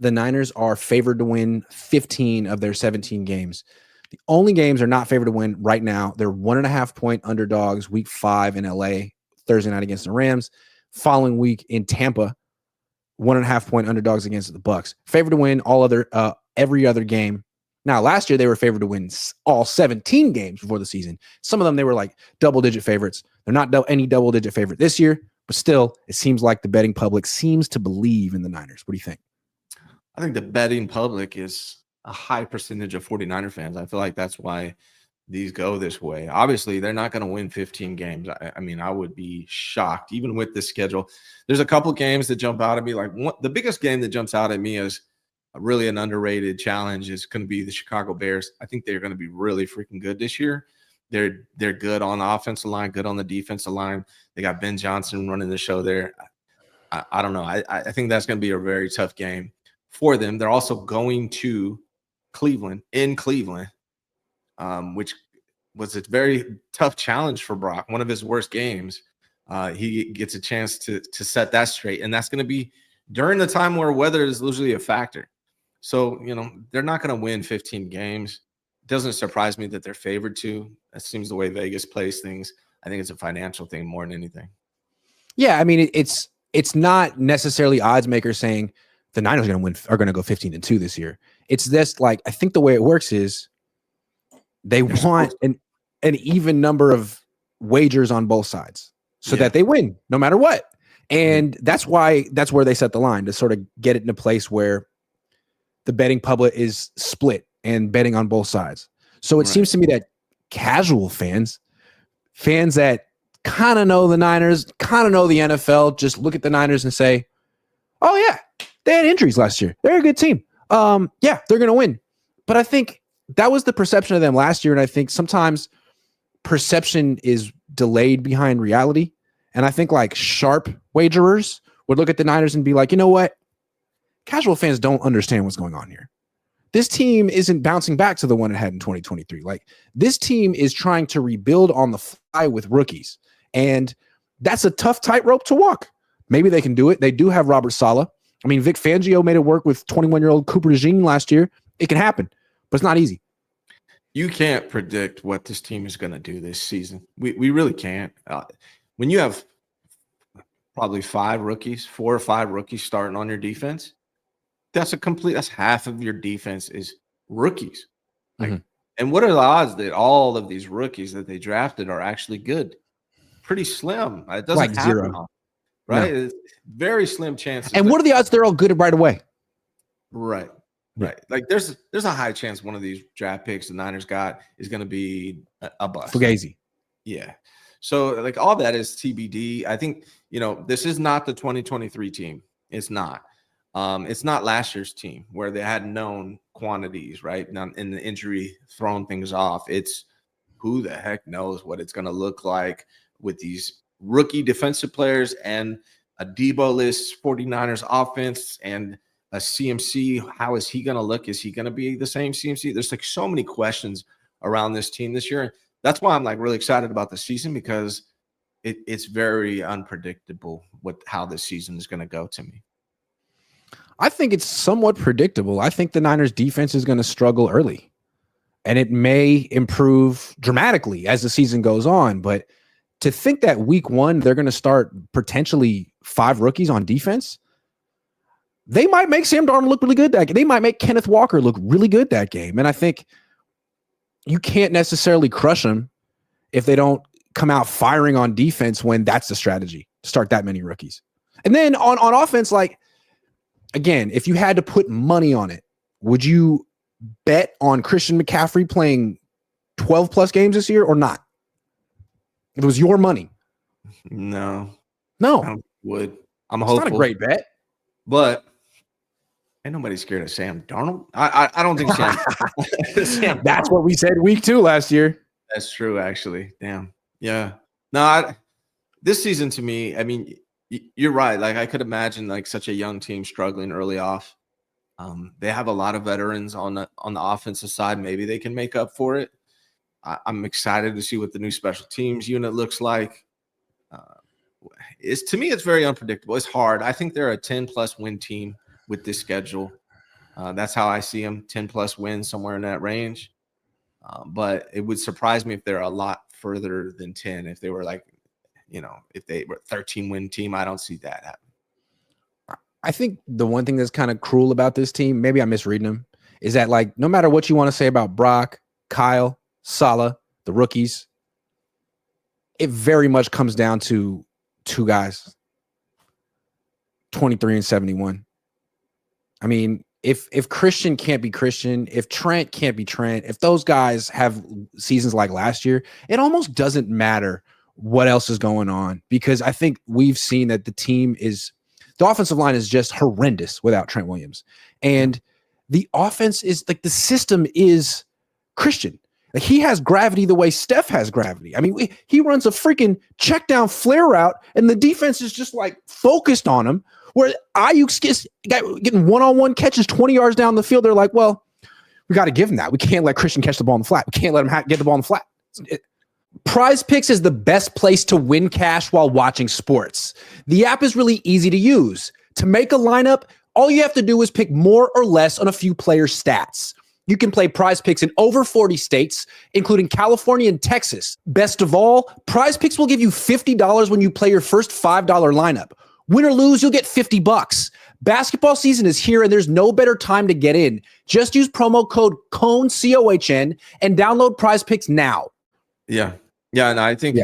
the Niners are favored to win 15 of their 17 games. The only games they're not favored to win right now, they're 1.5-point underdogs week 5 in LA, Thursday night against the Rams. Following week in Tampa, 1.5-point underdogs against the Bucks. Favored to win every other game. Now, last year they were favored to win all 17 games before the season. Some of them they were like double-digit favorites. They're not any double-digit favorite this year, but still, it seems like the betting public seems to believe in the Niners. What do you think? I think the betting public is a high percentage of 49er fans. I feel like that's why these go this way. Obviously, they're not going to win 15 games. I mean, I would be shocked, even with this schedule. There's a couple games that jump out at me. Like the biggest game that jumps out at me is really an underrated challenge is going to be the Chicago Bears. I think they're going to be really freaking good this year. They're good on the offensive line, good on the defensive line. They got Ben Johnson running the show there. I don't know. I think that's going to be a very tough game for them. They're also going to Cleveland, which was a very tough challenge for Brock, one of his worst games. He gets a chance to set that straight, and that's going to be during the time where weather is usually a factor. So, they're not going to win 15 games. It doesn't surprise me that they're favored to. That seems the way Vegas plays things. I think it's a financial thing more than anything. Yeah, I mean, it's not necessarily odds makers saying the Niners are going to go 15-2 this year. It's this, like, I think the way it works is they want an even number of wagers on both sides so that they win no matter what. And that's where they set the line to sort of get it in a place where the betting public is split and betting on both sides. So it seems to me that casual fans that kind of know the Niners, kind of know the NFL, just look at the Niners and say, oh yeah, they had injuries last year. They're a good team. Yeah, they're going to win. But I think that was the perception of them last year. And I think sometimes perception is delayed behind reality. And I think like sharp wagerers would look at the Niners and be like, you know what? Casual fans don't understand what's going on here. This team isn't bouncing back to the one it had in 2023. Like, this team is trying to rebuild on the fly with rookies. And that's a tough tightrope to walk. Maybe they can do it. They do have Robert Saleh. I mean, Vic Fangio made it work with 21-year-old Cooper DeJean last year. It can happen, but it's not easy. You can't predict what this team is going to do this season. We really can't. When you have probably 4 or 5 rookies starting on your defense, that's half of your defense is rookies. Like, and what are the odds that all of these rookies that they drafted are actually good? Pretty slim. It doesn't like happen, 0. right? No. It's very slim chances. And what are the odds they're all good right away? Right. Like there's a high chance one of these draft picks the Niners got is going to be a bust. Fugazi. Yeah. So like all that is TBD. I think, this is not the 2023 team. It's not. It's not last year's team where they had known quantities, right? Now, in the injury thrown things off. It's who the heck knows what it's going to look like with these rookie defensive players and a Debo-less 49ers offense and a CMC. How is he going to look? Is he going to be the same CMC? There's like so many questions around this team this year. That's why I'm like really excited about the season, because it's very unpredictable how this season is going to go to me. I think it's somewhat predictable. I think the Niners defense is going to struggle early, and it may improve dramatically as the season goes on. But to think that week 1, they're going to start potentially 5 rookies on defense, they might make Sam Darnold look really good that game. They might make Kenneth Walker look really good that game. And I think you can't necessarily crush them if they don't come out firing on defense when that's the strategy, to start that many rookies. And then on offense, like, again, if you had to put money on it, would you bet on Christian McCaffrey playing 12 plus games this year or not? If it was your money. No. I would. I'm hopeful. It's not a great bet. But ain't nobody scared of Sam Darnold. I don't think Sam. That's what we said week 2 last year. That's true, actually. Damn. Yeah. No, this season to me, I mean, you're right. Like, I could imagine like such a young team struggling early off. They have a lot of veterans on the offensive side. Maybe they can make up for it. I'm excited to see what the new special teams unit looks like. To me, it's very unpredictable. It's hard. I think they're a 10-plus win team with this schedule. That's how I see them, 10 plus wins, somewhere in that range. But it would surprise me if they're a lot further than 10. If they were like, if they were a 13-win team, I don't see that happen. I think the one thing that's kind of cruel about this team, maybe I'm misreading them, is that like no matter what you want to say about Brock, Kyle, Saleh, the rookies, it very much comes down to two guys, 23 and 71. I mean, if Christian can't be Christian, if Trent can't be Trent, if those guys have seasons like last year, it almost doesn't matter what else is going on, because I think we've seen that the offensive line is just horrendous without Trent Williams. And the offense is like, the system is Christian. Like, he has gravity the way Steph has gravity. I mean, he runs a freaking check down flare route and the defense is just like focused on him, where Aiyuk's getting one-on-one catches 20 yards down the field. They're like, well, we got to give him that. We can't let Christian catch the ball in the flat. We can't let him get the ball in the flat. Prize Picks is the best place to win cash while watching sports. The app is really easy to use. To make a lineup, all you have to do is pick more or less on a few players' stats. You can play Prize Picks in over 40 states, including California and Texas. Best of all, Prize Picks will give you $50 when you play your first $5 lineup. Win or lose, you'll get $50. Basketball season is here, and there's no better time to get in. Just use promo code COHN, COHN, and download Prize Picks now. Yeah. And I think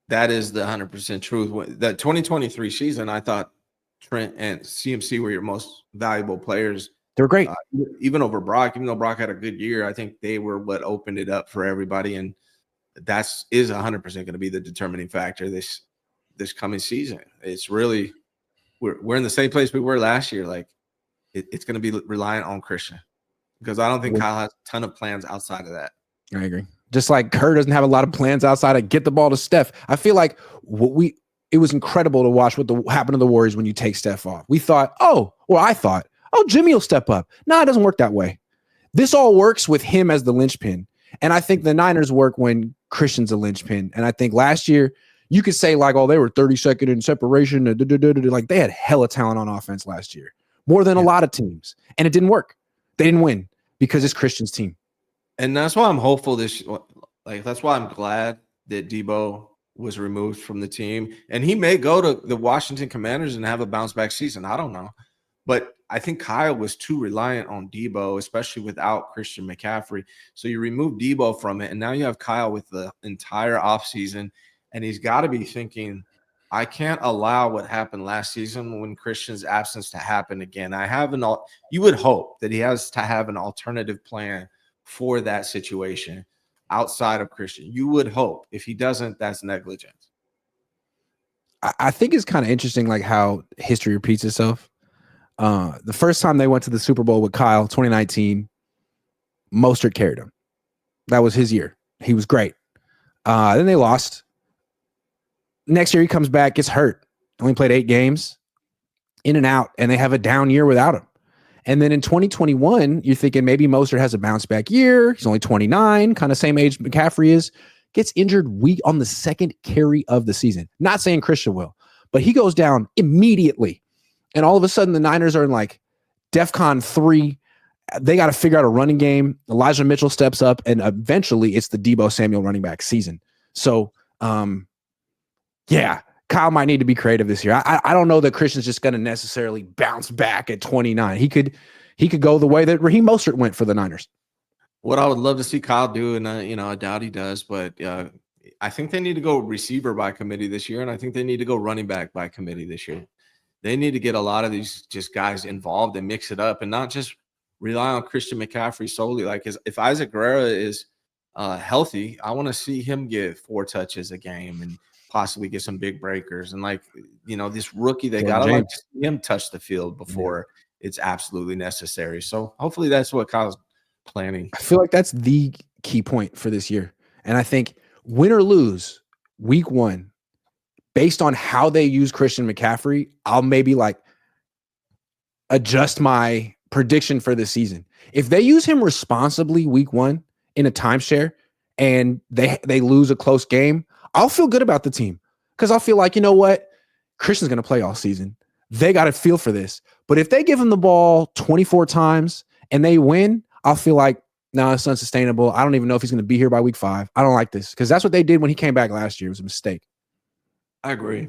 that is the 100% truth. That 2023 season, I thought Trent and CMC were your most valuable players. They were great. Even over Brock, even though Brock had a good year, I think they were what opened it up for everybody. And that is 100% going to be the determining factor this coming season. It's really, we're in the same place we were last year. Like, it's going to be reliant on Christian, because I don't think Kyle has a ton of plans outside of that. I agree. Just like Kerr doesn't have a lot of plans outside of get the ball to Steph. I feel like it was incredible to watch what happened to the Warriors when you take Steph off. I thought, Jimmy will step up. No, it doesn't work that way. This all works with him as the linchpin. And I think the Niners work when Christian's a linchpin. And I think last year you could say like, they were 32nd in separation. Like, they had hella talent on offense last year, more than a lot of teams. And it didn't work. They didn't win because it's Christian's team. And that's why I'm hopeful that's why I'm glad that Debo was removed from the team. And he may go to the Washington Commanders and have a bounce back season. I don't know. But I think Kyle was too reliant on Debo, especially without Christian McCaffrey. So you remove Debo from it, and now you have Kyle with the entire offseason, and he's got to be thinking, I can't allow what happened last season when Christian's absence to happen again. You would hope that he has to have an alternative plan for that situation outside of Christian. You would hope. If he doesn't, that's negligence. I think it's kind of interesting, like how history repeats itself. The first time they went to the Super Bowl with Kyle, 2019, Mostert carried him. That was his year. He was great. Then they lost. Next year he comes back, gets hurt. Only played 8 games, in and out, and they have a down year without him. And then in 2021, you're thinking maybe Mostert has a bounce back year. He's only 29, kind of same age McCaffrey is. Gets injured on the second carry of the season. Not saying Christian will, but he goes down immediately. And all of a sudden the Niners are in like DEFCON 3. They got to figure out a running game. Elijah Mitchell steps up, and eventually it's the Debo Samuel running back season. So, Kyle might need to be creative this year. I don't know that Christian's just going to necessarily bounce back at 29. He could go the way that Raheem Mostert went for the Niners. What I would love to see Kyle do, and I doubt he does, but I think they need to go receiver by committee this year, and I think they need to go running back by committee this year. They need to get a lot of these just guys involved and mix it up, and not just rely on Christian McCaffrey solely. Like, if Isaac Guerrero is healthy, I want to see him get 4 touches a game and possibly get some big breakers. And this rookie, they got to like see him touch the field before it's absolutely necessary. So hopefully that's what Kyle's planning. I feel like that's the key point for this year. And I think win or lose week 1, based on how they use Christian McCaffrey, I'll maybe like adjust my prediction for this season. If they use him responsibly week 1 in a timeshare and they lose a close game, I'll feel good about the team, because I'll feel like, you know what? Christian's going to play all season. they got a feel for this. But if they give him the ball 24 times and they win, I'll feel like, no, it's unsustainable. I don't even know if he's going to be here by week 5. I don't like this because that's what they did when he came back last year. It was a mistake. I agree.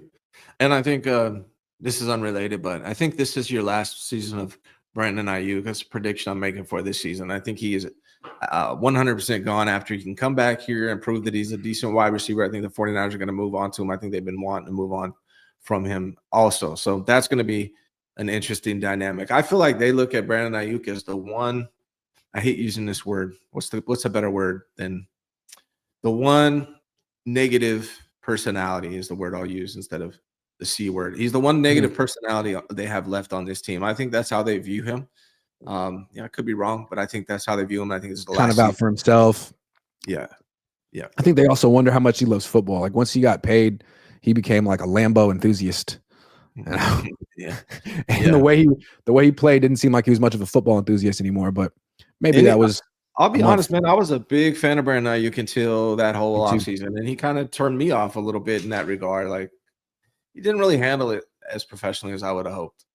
And I think this is unrelated, but I think this is your last season of Brandon Aiyuk. That's a prediction I'm making for this season. I think he is 100% gone after he can come back here and prove that he's a decent wide receiver. I think the 49ers are going to move on to him. I think they've been wanting to move on from him also. So that's going to be an interesting dynamic. I feel like they look at Brandon Aiyuk as the one. I hate using this word. What's a better word than the one negative personality is the word I'll use instead of the C word. He's the one negative personality they have left on this team. I think that's how they view him. I could be wrong, but I think that's how they view him. I think it's the kind last of out season. for himself. Yeah. I think they also wonder how much he loves football. Like once he got paid, he became like a Lambo enthusiast. Yeah. And the way he played didn't seem like he was much of a football enthusiast anymore. But maybe that was. I'll be honest, man. I was a big fan of Brandon Aiyuk until that whole offseason, and he kind of turned me off a little bit in that regard. Like he didn't really handle it as professionally as I would have hoped.